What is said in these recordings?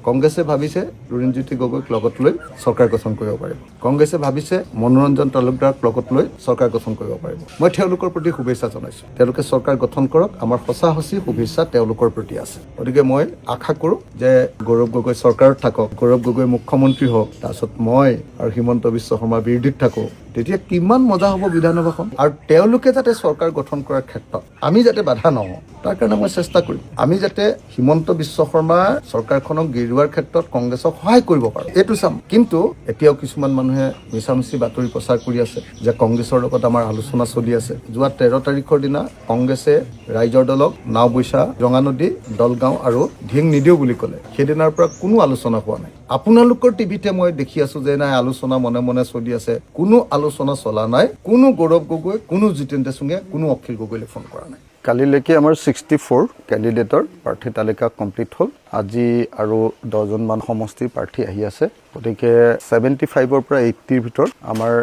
কংগ্ৰেছে ভাবিছে ৰুণজ্যোতি গগৈক লগত লৈ চৰকাৰ গঠন কৰিব পাৰিব। কংগ্ৰেছে ভাবিছে মনোৰঞ্জন তালুকদাৰক লগত লৈ চৰকাৰ গঠন কৰিব পাৰিব। মই তেওঁলোকৰ প্ৰতি শুভেচ্ছা জনাইছোঁ। তেওঁলোকে চৰকাৰ গঠন কৰক, আমাৰ সঁচা শুভেচ্ছা তেওঁলোকৰ প্ৰতি আছে। গতিকে মই আশা কৰোঁ যে গৌৰৱ গগৈ চৰকাৰত থাকক, গৌৰৱ গগৈ মুখ্যমন্ত্ৰী হওক, তাৰপিছত মই আৰু হিমন্ত বিশ্ব শৰ্মা বিৰোধীত থাকোঁ। তেতিয়া কিমান মজা হ'ব বিধানসভাখন। আৰু তেওঁলোকে যাতে চৰকাৰ গঠন কৰাৰ ক্ষেত্ৰত আমি যাতে বাধা নহওঁ, তাৰ কাৰণে মই চেষ্টা কৰিম। আমি যাতে হিমন্ত বিশ্ব শৰ্মাৰ চৰকাৰখনক গিৰোৱাৰ ক্ষেত্ৰত কংগ্ৰেছক সহায় কৰিব পাৰোঁ, এইটো চাম। কিন্তু এতিয়াও কিছুমান মানুহে মিছামিছি বাতৰি প্ৰচাৰ কৰি আছে যে কংগ্ৰেছৰ লগত আমাৰ আলোচনা চলি আছে। যোৱা 13 তাৰিখৰ দিনা কংগ্ৰেছে ৰাইজৰ দলক নাওবৈচা, ৰঙানদী, দলগাঁও আৰু ঢিং নিদিওঁ বুলি ক'লে। সেইদিনাৰ পৰা কোনো আলোচনা হোৱা নাই। আপোনালোকৰ টিভিতে মই দেখি আছো যে নাই আলোচনা মনে মনে চলি আছে। কোনো আলোচনা চলা নাই। কোনো গৌৰৱ গগৈ, কোনো জিতেন্দ্ৰ সিঙে, কোনো অখিল গগৈলৈ ফোন কৰা নাই। কালিলৈকে আমাৰ 64 কেণ্ডিডেটৰ প্ৰাৰ্থী তালিকা কমপ্লিট হ'ল। আজি আৰু 10জনমান সমষ্টিৰ প্ৰাৰ্থী আহি আছে। গতিকে 75ৰ পৰা 80ৰ ভিতৰত আমাৰ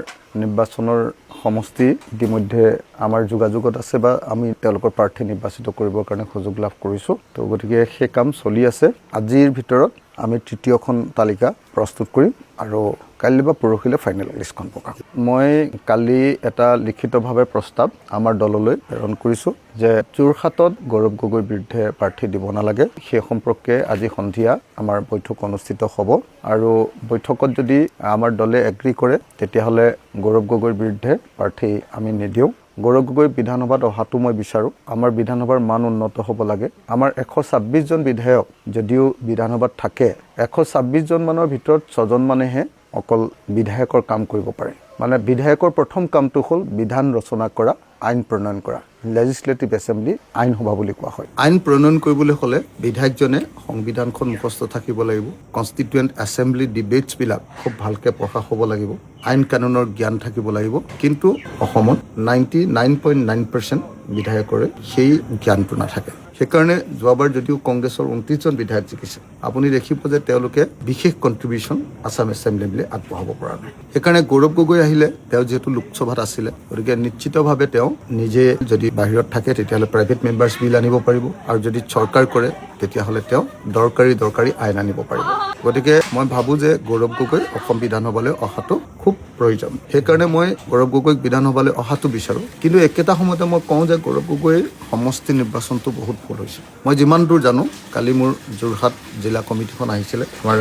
নিৰ্বাচনৰ সমষ্টি ইতিমধ্যে আমাৰ যোগাযোগত আছে বা আমি তেওঁলোকৰ প্ৰাৰ্থী নিৰ্বাচিত কৰিবৰ কাৰণে সুযোগ লাভ কৰিছোঁ। তো গতিকে সেই কাম চলি আছে। আজিৰ ভিতৰত আমি তৃতীয়খন তালিকা প্ৰস্তুত কৰিম আৰু কাইলৈ বা পৰহিলৈ ফাইনেল লিষ্টখন পকাম। মই কালি এটা লিখিতভাৱে প্ৰস্তাৱ আমাৰ দললৈ প্ৰেৰণ কৰিছোঁ যে যোৰহাটত গৌৰৱ গগৈৰ বিৰুদ্ধে প্ৰাৰ্থী দিব নালাগে। সেই সম্পৰ্কে আজি সন্ধিয়া আমাৰ বৈঠক অনুষ্ঠিত হ'ব আৰু বৈঠকত যদি আমাৰ দলে এগ্ৰী কৰে তেতিয়াহ'লে গৌৰৱ গগৈৰ বিৰুদ্ধে প্ৰাৰ্থী আমি নিদিওঁ। গৌৰৱ গগৈ বিধানসভাত অহাটো মই বিচাৰোঁ। আমাৰ বিধানসভাৰ মান উন্নত হ'ব লাগে। আমাৰ 126জন বিধায়ক যদিও বিধানসভাত থাকে, 126জন মানৰ ভিতৰত 6জন মানেহে অকল বিধায়কৰ কাম কৰিব পাৰে। মানে বিধায়কৰ প্ৰথম কামটো হ'ল বিধান ৰচনা কৰা, আইন প্ৰণয়ন কৰা। লেজিছলেটিভ এছেম্বলি আইন সভা বুলি কোৱা হয়। আইন প্ৰণয়ন কৰিবলৈ হ'লে বিধায়কজনে সংবিধানখন মুখস্থ থাকিব লাগিব। কনষ্টিটুৱেণ্ট এছেম্বলি ডিবেটছবিলাক খুব ভালকৈ পঢ়া হ'ব লাগিব। আইন কানুনৰ জ্ঞান থাকিব লাগিব। কিন্তু অসমত 99.9% বিধায়কৰে সেই জ্ঞানটো নাথাকে। সেইকাৰণে যোৱাবাৰ যদিও কংগ্ৰেছৰ 29জন বিধায়ক জিকিছে, আপুনি দেখিব যে তেওঁলোকে বিশেষ কণ্ট্ৰিবিউশ্যন আছাম এছেম্বলিলৈ আগবঢ়াব পৰা নাই। সেইকাৰণে গৌৰৱ গগৈ আহিলে, তেওঁ যিহেতু লোকসভাত আছিলে, গতিকে নিশ্চিতভাৱে তেওঁ নিজে যদি বাহিৰত থাকে তেতিয়াহ'লে প্ৰাইভেট মেম্বাৰ্ছ বিল আনিব পাৰিব আৰু যদি চৰকাৰ কৰে তেতিয়াহ'লে তেওঁ দৰকাৰী আইন আনিব পাৰিব। গতিকে মই ভাবোঁ যে গৌৰৱ গগৈ অসম বিধানসভালৈ অহাটো খুব প্ৰয়োজন। সেইকাৰণে মই গৌৰৱ গগৈক বিধানসভালৈ অহাটো বিচাৰোঁ। কিন্তু একেটা সময়তে মই কওঁ যে গৌৰৱ গগৈৰ সমষ্টি নিৰ্বাচনটো বহুত ভুল হৈছে। মই যিমান দূৰ জানো, কালি মোৰ যোৰহাট জিলা কমিটিখন আহিছিলে আমাৰ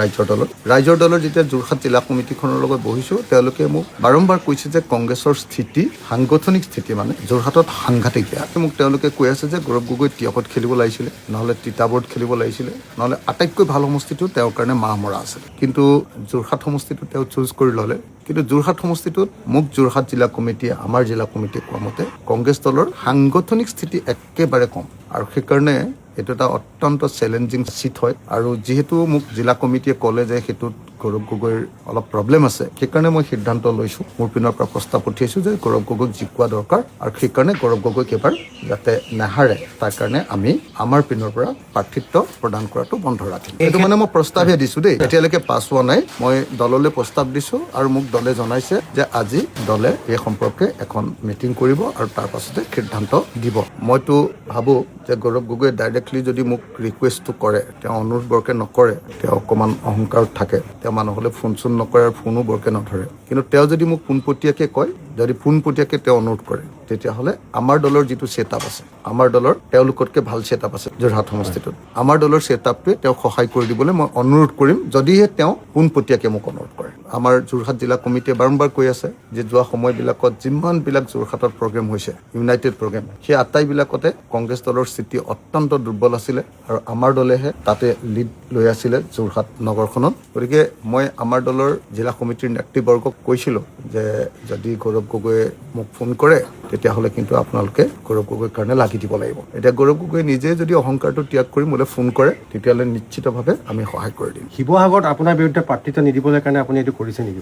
ৰাইজৰ দলৰ যেতিয়া যোৰহাট জিলা কমিটিখনৰ লগত বহিছোঁ, তেওঁলোকে মোক বাৰম্বাৰ কৈছে যে কংগ্ৰেছৰ স্থিতি, সাংগঠনিক স্থিতি মানে যোৰহাটত সাংঘাতিক বেয়া। মোক তেওঁলোকে কৈ আছে যে গৌৰৱ গগৈ তিয়কত খেলিব লাগিছিলে, নহ'লে তিতাবৰত খেলিব লাগিছিলে, নহ'লে আটাইতকৈ ভাল সমষ্টিটো তেওঁৰ কাৰণে মাহ মৰা আছিল। কিন্তু যোৰহাট সমষ্টিটো তেওঁ চুজ কৰি ল'লে। কিন্তু যোৰহাট সমষ্টিটোত মোক যোৰহাট জিলা কমিটিয়ে, আমাৰ জিলা কমিটিয়ে কোৱা মতে কংগ্ৰেছ দলৰ সাংগঠনিক স্থিতি একেবাৰে কম আৰু সেইকাৰণে এইটো এটা অত্যন্ত চেলেঞ্জিং চিট হয়। আৰু যিহেতু মোক জিলা কমিটিয়ে ক'লে যে সেইটোত গৌৰৱ গগৈৰ অলপ প্ৰব্লেম আছে, সেইকাৰণে মই সিদ্ধান্ত লৈছোঁ, মোৰ পিনৰ পৰা প্ৰস্তাৱ পঠিয়াইছোঁ যে গৌৰৱ গগৈক জিকোৱা দৰকাৰ আৰু সেইকাৰণে গৌৰৱ গগৈক এবাৰ যাতে নাহাৰে তাৰ কাৰণে আমি আমাৰ পিনৰ পৰা প্ৰাৰ্থিত্ব প্ৰদান কৰাটো বন্ধ ৰাখিম। এইটো মানে মই প্ৰস্তাৱহে দিছোঁ দেই, এতিয়ালৈকে পাছ হোৱা নাই। মই দললৈ প্ৰস্তাৱ দিছোঁ আৰু মোক দলে জনাইছে যে আজি দলে এই সম্পৰ্কে এখন মিটিং কৰিব আৰু তাৰ পাছতে সিদ্ধান্ত দিব। মইতো ভাবোঁ যে গৌৰৱ গগৈয়ে ডাইৰেক্টলি যদি মোক ৰিকুৱেষ্টটো কৰে, তেওঁ অনুৰোধ বৰকে নকৰে, তেওঁ অকণমান অহংকাৰত থাকে, তেওঁ মানুহলৈ ফোন চোন নকৰে আৰু ফোনো বৰকে নধৰে। কিন্তু তেওঁ যদি মোক পোনপটীয়াকৈ কয়, যদি পোনপটীয়াকৈ তেওঁ অনুৰোধ কৰে, তেতিয়াহ'লে আমাৰ দলৰ যিটো ছেটআপ আছে, আমাৰ দলৰ তেওঁলোকতকৈ ভাল ছেটআপ আছে যোৰহাট সমষ্টিটোত, আমাৰ দলৰ ছেটআপটোৱে তেওঁক সহায় কৰি দিবলৈ মই অনুৰোধ কৰিম, যদিহে তেওঁ পোনপটীয়াকৈ মোক অনুৰোধ কৰে। আমাৰ যোৰহাট জিলা কমিটিয়ে বাৰম্বাৰ কৈ আছে যে যোৱা সময়বিলাকত যিমানবিলাক যোৰহাটত প্ৰগ্ৰেম হৈছে, ইউনাইটেড প্ৰগ্ৰেম, সেই আটাইবিলাকতে কংগ্ৰেছ দলৰ স্থিতি অত্যন্ত দুৰ্বল আছিলে আৰু আমাৰ দলেহে তাতে লিড লৈ আছিলে যোৰহাট নগৰখনত। গতিকে মই আমাৰ দলৰ জিলা কমিটিৰ নেতৃবৰ্গক কৈছিলোঁ যে যদি গৌৰৱ গগৈয়ে মোক ফোন কৰে তেতিয়াহ'লে কিন্তু আপোনালোকে গৌৰৱ গগৈৰ কাৰণে লাগি দিব লাগিব। এতিয়া গৌৰৱ গগৈ নিজে যদি অহংকাৰটো ত্যাগ কৰি মোলৈ ফোন কৰে তেতিয়াহ'লে নিশ্চিতভাৱে আমি সহায় কৰি দিম। শিৱসাগৰত আপোনাৰ বিৰুদ্ধে প্ৰাৰ্থিত্ব নিদিবলৈ কাৰণে আপুনি এইটো কৰিছে নেকি?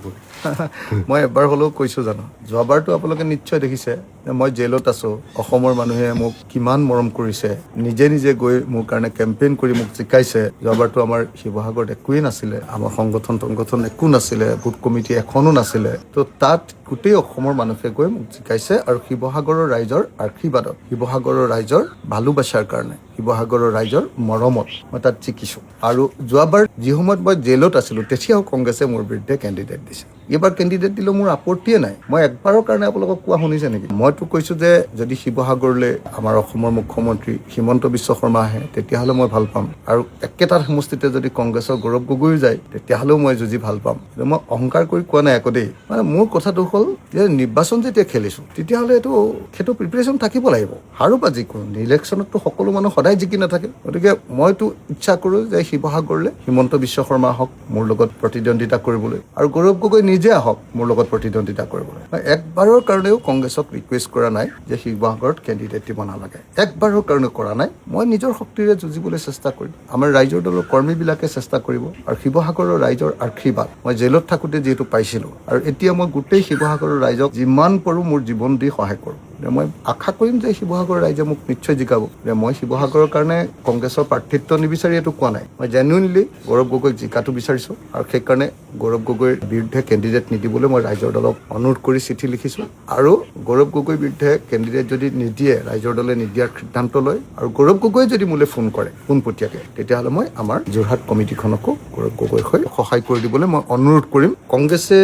মই এবাৰ হ'লেও কৈছোঁ জানো, যোৱাবাৰতো আপোনালোকে নিশ্চয় দেখিছে যে মই জেলত আছোঁ, অসমৰ মানুহে মোক কিমান মৰম কৰিছে, নিজে গৈ মোৰ কাৰণে কেম্পেইন কৰি মোক জিকাইছে। যোৱাবাৰতো আমাৰ শিৱসাগৰত একোৱেই নাছিলে, আমাৰ সংগঠন একো নাছিলে, বুথ কমিটি এখনো নাছিলে। তো তাত গোটেই অসমৰ মানুহে গৈ মোক জিকাইছে আৰু শিৱসাগৰৰ ৰাইজৰ আশীৰ্বাদত, শিৱসাগৰৰ ৰাইজৰ ভালোবাসাৰ কাৰণে, শিৱসাগৰৰ ৰাইজৰ মৰমত মই তাত জিকিছোঁ। আৰু যোৱাবাৰ যি সময়ত মই জেলত আছিলোঁ তেতিয়াও কংগ্ৰেছে মোৰ বিৰুদ্ধে কেণ্ডিডেট দিছে। এইবাৰ কেণ্ডিডেট দিলেও মোৰ আপত্তিয়ে নাই। মই একবাৰৰ কাৰণে আপোনালোকক কোৱা শুনিছে নেকি? মইতো কৈছোঁ যে যদি শিৱসাগৰলৈ আমাৰ অসমৰ মুখ্যমন্ত্ৰী হিমন্ত বিশ্ব শৰ্মা আহে তেতিয়াহ'লে মই ভাল পাম, আৰু একেটা সমষ্টিতে যদি কংগ্ৰেছৰ গৌৰৱ গগৈ যায় তেতিয়াহ'লেও মই যুঁজি ভাল পাম। কিন্তু মই অহংকাৰ কৰি কোৱা নাই একো দেই। মানে মোৰ কথাটো হ'ল যে নিৰ্বাচন যেতিয়া খেলিছোঁ তেতিয়াহ'লে সেইটো প্ৰিপেৰেশ্যন থাকিব লাগিব। হাৰো বা যিকোনো ইলেকশ্যনততো সকলো মানুহ সদায় জিকি নাথাকে। গতিকে মইতো ইচ্ছা কৰোঁ যে শিৱসাগৰলৈ হিমন্ত বিশ্ব শৰ্মা আহক মোৰ লগত প্ৰতিদ্বন্দ্বিতা কৰিবলৈ, আৰু গৌৰৱ গগৈ নিজে আহক মোৰ লগত প্ৰতিদ্বন্দ্বিতা কৰিবলৈ। মই একবাৰৰ কাৰণেও কংগ্ৰেছক ৰিকুৱেষ্ট কৰা নাই যে শিৱসাগৰত কেণ্ডিডেট দিব নালাগে, একবাৰৰ কাৰণে কৰা নাই। মই নিজৰ শক্তিৰে যুঁজিবলৈ চেষ্টা কৰিম, আমাৰ ৰাইজৰ দলৰ কৰ্মীবিলাকে চেষ্টা কৰিব, আৰু শিৱসাগৰৰ ৰাইজৰ আশীৰ্বাদ মই জেলত থাকোঁতে যিহেতু পাইছিলোঁ, আৰু এতিয়া মই গোটেই শিৱসাগৰৰ ৰাইজক যিমান পাৰোঁ মোৰ জীৱন দি সহায় কৰোঁ। মই আশা কৰিম যে শিৱসাগৰৰ ৰাইজে মোক নিশ্চয় জিকাব। মই শিৱসাগৰৰ কাৰণে কংগ্ৰেছৰ প্ৰাৰ্থিত্ব নিবিচাৰি এইটো কোৱা নাই, মই জেনুইনলি গৌৰৱ গগৈক জিকাটো বিচাৰিছোঁ, আৰু সেইকাৰণে গৌৰৱ গগৈৰ বিৰুদ্ধে কেণ্ডিডেট নিদিবলৈ মই ৰাইজৰ দলক অনুৰোধ কৰি চিঠি লিখিছোঁ। আৰু গৌৰৱ গগৈৰ বিৰুদ্ধে কেণ্ডিডেট যদি নিদিয়ে, ৰাইজৰ দলে নিদিয়াৰ সিদ্ধান্ত লয়, আৰু গৌৰৱ গগৈয়ে যদি মোলৈ ফোন কৰে পোনপটীয়াকৈ, তেতিয়াহ'লে মই আমাৰ যোৰহাট কমিটিখনকো গৌৰৱ গগৈৰ হৈ সহায় কৰি দিবলৈ মই অনুৰোধ কৰিম। কংগ্ৰেছে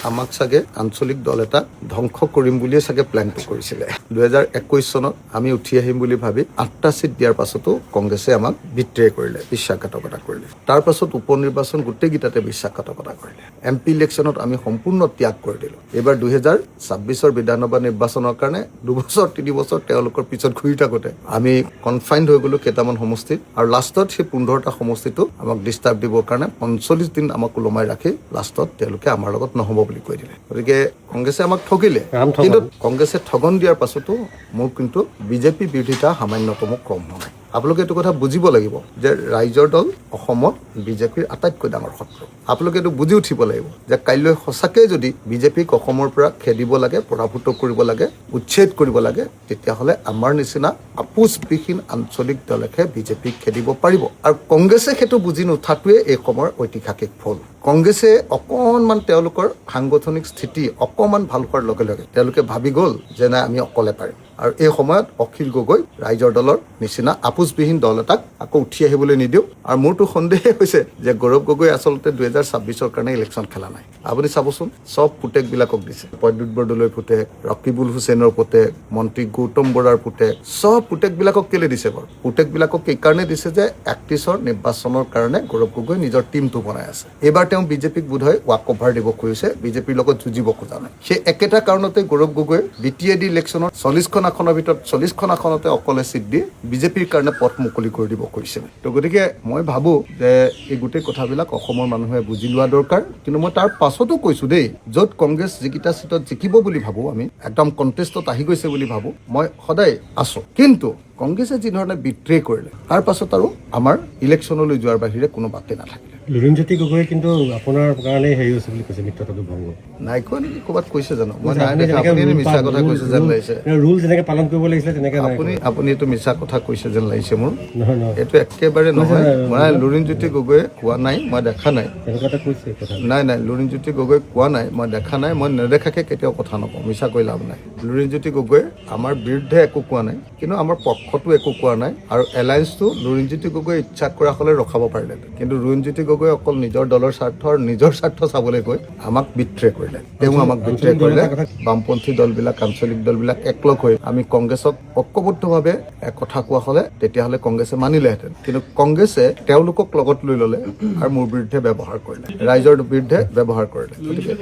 আমাক চাগে আঞ্চলিক দল এটা ধ্বংস কৰিম বুলিয়ে চাগে প্লেনটো কৰিছিলে। 2021 চনত আমি উঠি আহিম বুলি ভাবি 8টা চিট দিয়াৰ পাছতো কংগ্ৰেছে আমাক বিট্ৰে কৰিলে, বিশ্বাসঘাতকতা কৰিলে। তাৰ পাছত উপ নিৰ্বাচন গোটেইকেইটাতে বিশ্বাসঘাতকতা কৰিলে। MP ইলেকশ্যনত আমি সম্পূৰ্ণ ত্যাগ কৰি দিলোঁ। এইবাৰ 2026 বিধানসভা নিৰ্বাচনৰ কাৰণে 2 বছৰ 3 বছৰ তেওঁলোকৰ পিছত ঘূৰি থাকোঁতে আমি কনফাইণ্ড হৈ গ'লোঁ কেইটামান সমষ্টিত, আৰু লাষ্টত সেই 15টা সমষ্টিটো আমাক ডিষ্টাৰ্ব দিবৰ কাৰণে 45 দিন আমাক ওলমাই ৰাখি লাষ্টত তেওঁলোকে আমাৰ লগত নহ'ব বুলি কৈ দিলে। গতিকে কংগ্ৰেছে আমাক ঠগিলে, কিন্তু কংগ্ৰেছে ঠগন দিয়াৰ পাছতো মোৰ কিন্তু বিজেপি বিৰোধিতা সামান্যতমো কম হোৱা নাই। আপোনালোকে এইটো কথা বুজিব লাগিব যে ৰাইজৰ দল অসমত বিজেপিৰ আটাইতকৈ ডাঙৰ শত্ৰু। আপোনালোকে এইটো বুজি উঠিব লাগিব যে কাইলৈ সঁচাকৈ যদি বিজেপিক অসমৰ পৰা খেদিব লাগে, পৰাভূত কৰিব লাগে, উচ্ছেদ কৰিব লাগে, তেতিয়াহ'লে আমাৰ নিচিনা আপোচবিহীন আঞ্চলিক দলেহে বিজেপিক খেদিব পাৰিব। আৰু কংগ্ৰেছে সেইটো বুজি নুঠাটোৱে এই সময়ৰ ঐতিহাসিক ফল। কংগ্ৰেছে অকণমান তেওঁলোকৰ সাংগঠনিক স্থিতি অকণমান ভাল হোৱাৰ লগে লগে তেওঁলোকে ভাবি গ'ল যে নাই আমি অকলে পাৰিম, আৰু এই সময়ত অখিল গগৈ ৰাইজৰ দলৰ নিচিনা আপোচবিহীন দল এটাক আকৌ উঠি আহিবলৈ নিদিওঁ। আৰু মোৰতো সন্দেহে হৈছে যে গৌৰৱ গগৈ আচলতে 2026 কাৰণে ইলেকশ্যন খেলা নাই। আপুনি চাবচোন, চব পুতেকবিলাকক দিছে, প্ৰদ্যুৎ বৰদলৈৰ পুতেক, ৰকিবুল হুছেইনৰ পুতেক, মন্ত্ৰী গৌতম বৰাৰ পুতেক, চব পুতেকবিলাকক কেলৈ দিছে বাৰু? পুতেকবিলাকক এইকাৰণে দিছে যে 31ৰ নিৰ্বাচনৰ কাৰণে গৌৰৱ গগৈ নিজৰ টীমটো বনাই আছে। এইবাৰ তেওঁ বিজেপিক বোধহয় ৱাক অভাৰ দিব খুজিছে, বিজেপিৰ লগত যুঁজিব খোজা নাই। সেই একেটা কাৰণতে গৌৰৱ গগৈ BTAD ইলেকশ্যনত 40খন আসনৰ ভিতৰত 40খন আসনতে অকলে চিট দি বিজেপিৰ কাৰণে পথ মুকলি কৰি দিব খুজিছিল। তো গতিকে মই ভাবোঁ যে এই গোটেই কথাবিলাক অসমৰ মানুহে বুজি লোৱা দৰকাৰ। কিন্তু মই তাৰ পাছতো কৈছোঁ দেই, য'ত কংগ্ৰেছ যিকেইটা চিটত জিকিব বুলি ভাবোঁ, আমি একদম কণ্টেষ্টত আহি গৈছে বুলি ভাবোঁ, মই সদায় আছোঁ। কিন্তু কংগ্ৰেছে যি ধৰণে বিট্ৰে কৰিলে তাৰ পাছত আৰু আমাৰ ইলেকশ্যনলৈ যোৱাৰ বাহিৰে কোনো বাটে নাথাকিলে। লুৰিণজ্যোতি গগৈ কিন্তু আপোনাৰ কাৰণে হেৰি হৈছে বুলি কৈছে, মিত্ৰতাটো ভংগ নাই কোৱা নেকি? ক'ৰবাত কৈছে জানো? মই নাই দেখা। আপুনি মিছা কথা কৈছে যেন লাগিছে। ৰুল যেনেকে পালন কৰিব লাগিছিলে তেনেকে নাই। আপুনি এইটো মিছা কথা কৈছে যেন লাগিছে মোৰ। নহয়, এইটো একেবাৰে নহয়। মই লুৰিণজ্যোতি গগৈয়ে কোৱা নাই, মই দেখা নাই। তেনেকুৱা এটা কৈছে কথা। নাই, লুৰিণজ্যোতি গগৈ কোৱা নাই, মই দেখা নাই। মই নেদেখাকে কেতিয়াও কথা নকওঁ, মিছা কৈ লাভ নাই। লুৰিণজ্যোতি গগৈয়ে আমাৰ বিৰুদ্ধে একো কোৱা নাই, কিন্তু আমাৰ পক্ষতো একো কোৱা নাই। আৰু এলায়েন্সটো লুৰিণজ্যোতি গগৈ ইচ্ছা কৰা হ'লে ৰখাব পাৰিলে, কিন্তু লুৰিণজ্যোতি গগৈ অকল নিজৰ দলৰ স্বাৰ্থ আৰু নিজৰ স্বাৰ্থ চাবলৈ গৈ আমাক বিট্ৰে কৰিলে। তেওঁ আমাক বিট্ৰে কৰিলে। বামপন্থী দলবিলাক, আঞ্চলিক দলবিলাক একলগ হৈ আমি কংগ্ৰেছক ঐক্যবদ্ধভাৱে কথা কোৱা হ'লে তেতিয়াহ'লে কংগ্ৰেছে মানিলেহেঁতেন, কিন্তু কংগ্ৰেছে তেওঁলোকক লগত লৈ ল'লে আৰু মোৰ বিৰুদ্ধে ব্যৱহাৰ কৰিলে, ৰাইজৰ বিৰুদ্ধে ব্যৱহাৰ কৰিলে। গতিকে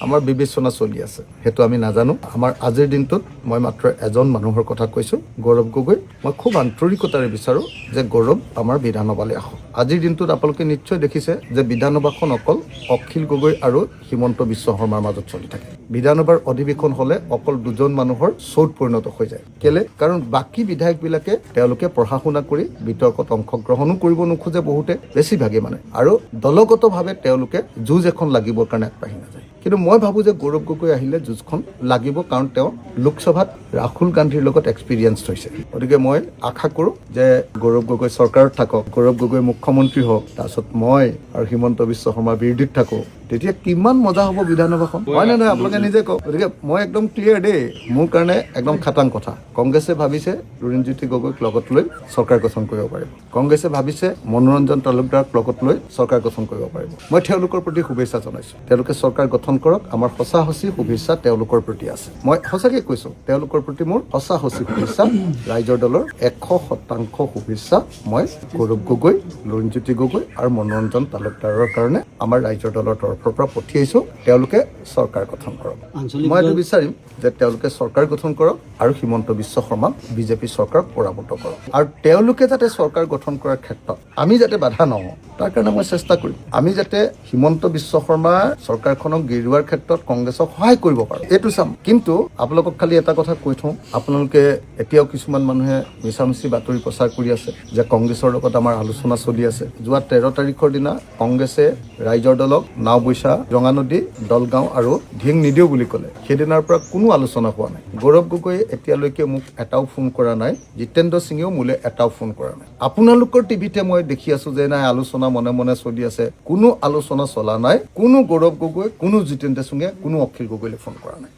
আমাৰ বিবেচনা চলি আছে, সেইটো আমি নাজানো। আমাৰ আজিৰ দিনটোত মই মাত্ৰ এজন মানুহৰ কথা কৈছোঁ, গৌৰৱ গগৈ। মই খুব আন্তৰিকতাৰে বিচাৰোঁ যে গৌৰৱ আমাৰ বিধানসভালৈ আহক। আজিৰ দিনটোত আপোনালোকে নিশ্চয় দেখিছে যে বিধানসভাখন অকল অখিল গগৈ আৰু হিমন্ত বিশ্ব শৰ্মাৰ মাজত চলি থাকে। বিধানসভাৰ অধিৱেশন হ'লে অকল দুজন মানুহৰ শ্ব'ত পৰিণত হৈ যায়। কেলে? কাৰণ বাকী বিধায়কবিলাকে তেওঁলোকে পঢ়া শুনা কৰি বিতৰ্কত অংশগ্ৰহণো কৰিব নোখোজে, বহুতে বেছিভাগে মানে, আৰু দলগতভাৱে তেওঁলোকে যুঁজ এখন লাগিবৰ কাৰণে আগবাঢ়ি নাযায়। কিন্তু মই ভাবোঁ যে গৌৰৱ গগৈ আহিলে যুঁজখন লাগিব, কাৰণ তেওঁ লোকসভাত ৰাহুল গান্ধীৰ লগত এক্সপিৰিয়েঞ্চ হৈছে। গতিকে মই আশা কৰোঁ যে গৌৰৱ গগৈ চৰকাৰত থাকক, গৌৰৱ গগৈ মুখ্যমন্ত্ৰী হওক, তাৰপিছত মই আৰু হিমন্ত বিশ্ব শৰ্মাৰ বিৰোধীত থাকোঁ। তেতিয়া কিমান মজা হ'ব বিধানসভাখন হয় নে নহয় আপোনালোকে নিজে কওক গতিকে মই একদম ক্লিয়াৰ দেই মোৰ কাৰণে একদম খাটাং কথা কংগ্ৰেছে ভাবিছে লুৰিণজ্যোতি গগৈক লগত লৈ চৰকাৰ গঠন কৰিব পাৰিব কংগ্ৰেছে ভাবিছে মনোৰঞ্জন তালুকদাৰক লগত লৈ চৰকাৰ গঠন কৰিব পাৰিব মই তেওঁলোকৰ প্ৰতি শুভেচ্ছা জনাইছোঁ তেওঁলোকে চৰকাৰ গঠন কৰক আমাৰ সঁচা সঁচি শুভেচ্ছা তেওঁলোকৰ প্ৰতি আছে মই সঁচাকৈ কৈছোঁ তেওঁলোকৰ প্ৰতি মোৰ সঁচা সঁচি শুভেচ্ছা ৰাইজৰ দলৰ 100% শুভেচ্ছা মই গৌৰৱ গগৈ লুৰিণজ্যোতি গগৈ আৰু মনোৰঞ্জন তালুকদাৰৰ কাৰণে আমাৰ ৰাইজৰ দলৰ তৰফৰ পৰা পঠিয়াইছোঁ তেওঁলোকে চৰকাৰ গঠন কৰক মই এইটো বিচাৰিম যে তেওঁলোকে চৰকাৰ গঠন কৰক আৰু হিমন্ত বিশ্ব শৰ্মাক বিজেপি চৰকাৰক পৰাভূত কৰক আৰু তেওঁলোকে যাতে চৰকাৰ গঠন কৰাৰ ক্ষেত্ৰত আমি যাতে বাধা নহওঁ তাৰ কাৰণে মই চেষ্টা কৰিম আমি যাতে হিমন্ত বিশ্ব শৰ্মা চৰকাৰখনক গেৰুৱাৰ ক্ষেত্ৰত কংগ্ৰেছক সহায় কৰিব পাৰোঁ এইটো চাম কিন্তু আপোনালোকক খালি এটা কথা কৈ থওঁ আপোনালোকে এতিয়াও কিছুমান মানুহে মিছামিছি বাতৰি প্ৰচাৰ কৰি আছে যে কংগ্ৰেছৰ লগত আমাৰ আলোচনা চলি আছে যোৱা 13 তাৰিখৰ দিনা কংগ্ৰেছে ৰাইজৰ দলক নাওবৈচা ৰঙানদী দলগাঁও আৰু ঢিং নিদিওঁ বুলি ক'লে সেইদিনাৰ পৰা কোনো আলোচনা হোৱা নাই গৌৰৱ গগৈয়ে এতিয়ালৈকে মোক এটাও ফোন কৰা নাই জিতেন্দ্ৰ সিঙেও মোলৈ এটাও ফোন কৰা নাই আপোনালোকৰ টিভিতে মই দেখি আছো যে নাই আলোচনা মনে মনে চলি আছে কোনো আলোচনা চলা নাই কোনো গৌৰৱ গগৈ কোনো জিতেন্দ্ৰ সিঙে কোনো অখিল গগৈলৈ ফোন কৰা নাই